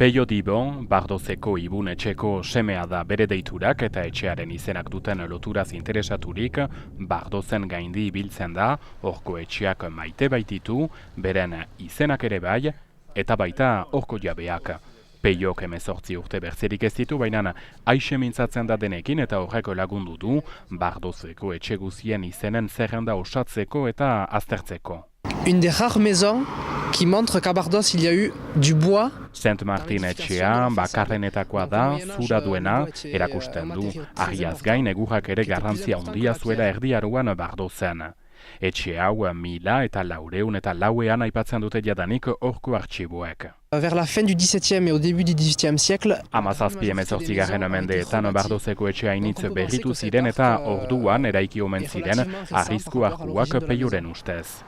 Peio Dibon, Bardozeko Ibun etxeko semea da bere deiturak eta etxearen izenak duten loturaz interesaturik, Bardozen gaindi ibiltzen da, horko etxeak maite baititu, beren izenak ere bai, eta baita horko jabeak. Peiok 18 urte bertzerik ez ditu, baina aixe mintzatzen da denekin eta horreko lagundu du, Bardozeko etxe guzien izenen zerrenda osatzeko eta aztertzeko. Une des rares maisons qui montre qu'à Bardos il y a eu du bois. Saint Martin etxea bakarrenetakoa da, zura duena, erakusten du. Ariaz gain egurrak ere garrantzia handia zuela Erdi Aroan Bardozen. Etxe hau 1000 eta 400 eta 400 aipatzen dute jadanik horko artxiboek. Vers la fin du XVIIe et au début du XVIIIe siècle. 17. mendeetan Bardozeko etxea initz berritu ziren eta orduan eraiki omen ziren arrisku arkuak Peioren ustez.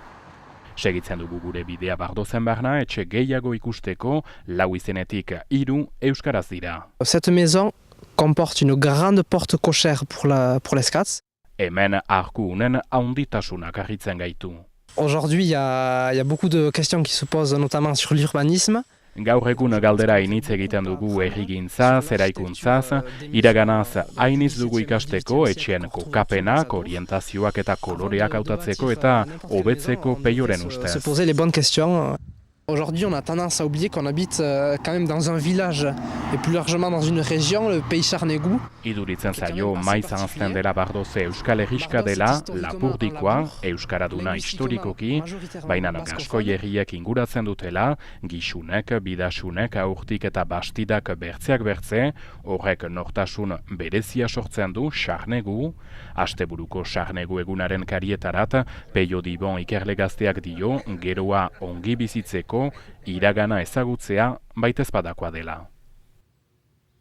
Segitzen dugu gure bidea Bardozen barna, etxe gehiago ikusteko, 4 izenetik 3 euskaraz dira. Cette maison comporte une grande porte cochère pour l'escats. Hemen arku unen handitasunak harritzen gaitu. Aujourd'hui, il y a beaucoup de questions qui se posent, notamment sur l'urbanisme. Gaur egun galdera initz egiten dugu errigintzaz, eraikuntzaz, iraganaz hainiz dugu ikasteko etxeen kokapenak, orientazioak eta koloreak hautatzeko eta hobetzeko Peioren ustez. Se poser les bonnes questions. Aujourd'hui, on a tendance à oublier qu'on habite quand même dans un village et plus largement dans une région, le pays Charnégou. Iduritzen zaio maiz ahazten dela Bardoze Euskal Herriska dela, Lapurdikoa, euskaraduna historikoki, baina gaskoi herriek inguratzen dutela, gixunek, bidasunek, aurtik eta bastidak bertzeak bertze, horrek nortasun berezia sortzen du Charnegu, asteburuko Charnegu egunaren karietarat, Peio Dibon ikerle gazteak dio, geroa ongi bizitzeko, iragana ezagutzea baitezpadakoa dela.